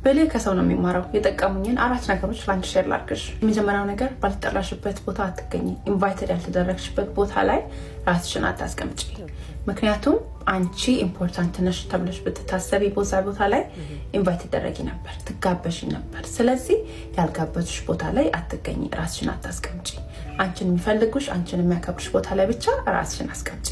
በላይ ከሰው ነው የሚማረው። የጠቀሙኝን 4 ነገሮች ላንቺ ሼር ላድርግሽ። የመጀመሪያው ነገር ባልተጠራሽበት ቦታ አትገኝ። ኢንቫይትድ ያልተደረግሽበት ቦታ ላይ ራስሽን አታስቀምጪ። ምክንያቱም አንቺ ኢምፖርታንት ነሽ ተብለሽ ብትታሰቢ ቦታ ላይ ኢንቫይት ትደረጊ ነበር፣ ትጋበሽ ነበር። ስለዚህ ያልጋበዙሽ ቦታ ላይ አትገኝ፣ ራስሽን አታስቀምጪ። አንቺን የሚፈልጉሽ አንቺን የሚያከብሩሽ ቦታ ላይ ብቻ ራስሽን አስቀምጪ።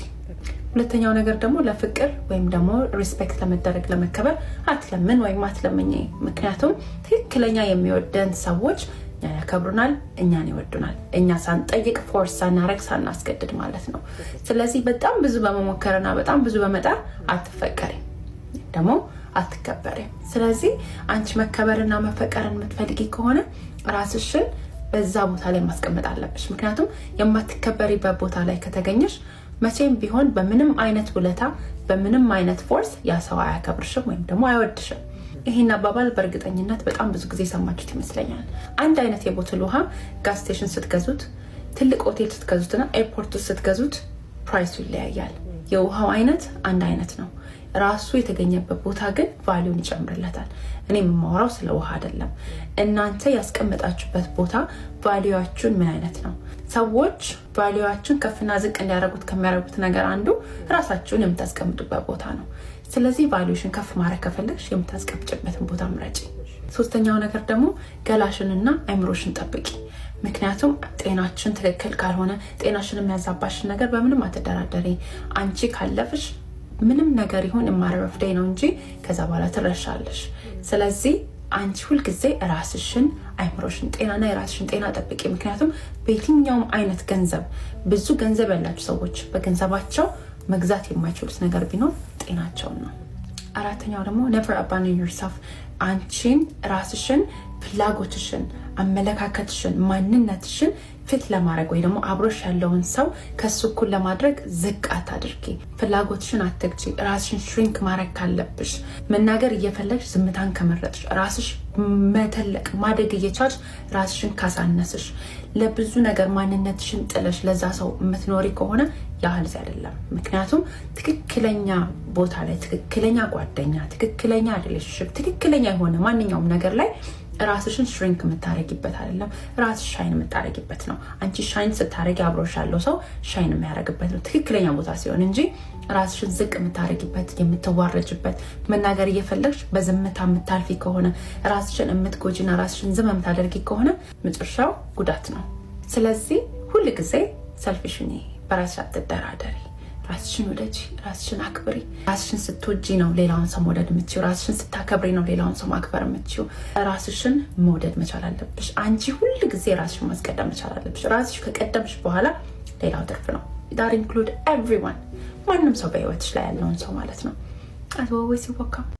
ሁለተኛው ነገር ደግሞ ለፍቅር ወይም ደግሞ ሪስፔክት ለመደረግ ለመከበር አትለምን ወይም አትለምኝ። ምክንያቱም ትክክለኛ የሚወደን ሰዎች እኛን ያከብሩናል፣ እኛን ይወዱናል። እኛ ሳንጠይቅ ፎርስ ሳናረግ ሳናስገድድ ማለት ነው። ስለዚህ በጣም ብዙ በመሞከርና በጣም ብዙ በመጣር አትፈቀሪ ደግሞ አትከበሪ። ስለዚህ አንቺ መከበርና መፈቀርን የምትፈልጊ ከሆነ ራስሽን በዛ ቦታ ላይ ማስቀመጥ አለብሽ። ምክንያቱም የማትከበሪበት ቦታ ላይ ከተገኘሽ መቼም ቢሆን በምንም አይነት ውለታ በምንም አይነት ፎርስ ያ ሰው አያከብርሽም ወይም ደግሞ አይወድሽም። ይሄን አባባል በእርግጠኝነት በጣም ብዙ ጊዜ ሰማችሁት ይመስለኛል። አንድ አይነት የቦትል ውሃ ጋዝ ስቴሽን ስትገዙት፣ ትልቅ ሆቴል ስትገዙትና ኤርፖርት ውስጥ ስትገዙት ፕራይሱ ይለያያል። የውሃው አይነት አንድ አይነት ነው። ራሱ የተገኘበት ቦታ ግን ቫልዩን ይጨምርለታል። እኔ የማወራው ስለ ውሃ አይደለም። እናንተ ያስቀመጣችሁበት ቦታ ቫልዩአችሁን ምን አይነት ነው? ሰዎች ቫልዩአችሁን ከፍና ዝቅ እንዲያደርጉት ከሚያደርጉት ነገር አንዱ ራሳችሁን የምታስቀምጡበት ቦታ ነው። ስለዚህ ቫልዩሽን ከፍ ማድረግ ከፈለግሽ የምታስቀምጭበትን ቦታ ምረጪ። ሶስተኛው ነገር ደግሞ ገላሽንና አይምሮሽን ጠብቂ። ምክንያቱም ጤናችን ትክክል ካልሆነ ጤናሽን የሚያዛባሽን ነገር በምንም አትደራደሪ። አንቺ ካለፍሽ ምንም ነገር ይሁን የማረፍደኝ ነው እንጂ ከዛ በኋላ ትረሻለሽ። ስለዚህ አንቺ ሁልጊዜ ራስሽን አይምሮሽን ጤናና የራስሽን ጤና ጠብቂ። ምክንያቱም በየትኛውም አይነት ገንዘብ ብዙ ገንዘብ ያላቸው ሰዎች በገንዘባቸው መግዛት የማይችሉት ነገር ቢኖር ጤናቸውን ነው። አራተኛው ደግሞ never abandon yourself። አንቺን ራስሽን ፍላጎትሽን አመለካከትሽን ማንነትሽን ፊት ለማድረግ ወይ ደግሞ አብሮሽ ያለውን ሰው ከሱ እኩል ለማድረግ ዝቅ አታድርጊ። ፍላጎትሽን አትግጂ። ራስሽን ሽሪንክ ማድረግ ካለብሽ መናገር እየፈለግሽ ዝምታን ከመረጥሽ ራስሽ መተለቅ ማደግ እየቻልሽ ራስሽን ካሳነስሽ ለብዙ ነገር ማንነትሽን ጥለሽ ለዛ ሰው የምትኖሪ ከሆነ ያህል አይደለም። ምክንያቱም ትክክለኛ ቦታ ላይ ትክክለኛ ጓደኛ፣ ትክክለኛ ሪሌሽንሺፕ፣ ትክክለኛ የሆነ ማንኛውም ነገር ላይ ራስሽን ሽሪንክ የምታረጊበት አይደለም፣ ራስሽ ሻይን የምታረጊበት ነው። አንቺ ሻይን ስታረጊ አብሮሽ ያለው ሰው ሻይን የሚያረግበት ነው ትክክለኛ ቦታ ሲሆን እንጂ ራስሽን ዝቅ የምታረጊበት የምትዋረጅበት መናገር እየፈለግሽ በዝምታ የምታልፊ ከሆነ ራስሽን የምትጎጂና ራስሽን ዝም የምታደርጊ ከሆነ መጨረሻው ጉዳት ነው። ስለዚህ ሁል ጊዜ ሰልፊሽን በራስሽ አትደራደሪ። ራስሽን ወደጂ፣ ራስሽን አክብሪ። ራስሽን ስትወጂ ነው ሌላውን ሰው መውደድ የምትችው። ራስሽን ስታከብሪ ነው ሌላውን ሰው ማክበር የምትችው። ራስሽን መውደድ መቻል አለብሽ። አንቺ ሁል ጊዜ ራስሽን ማስቀደም መቻል አለብሽ። ራስሽ ከቀደምሽ በኋላ ሌላው ትርፍ ነው። that include everyone። ማንም ሰው በህይወትሽ ላይ ያለውን ሰው ማለት ነው። as always you welcome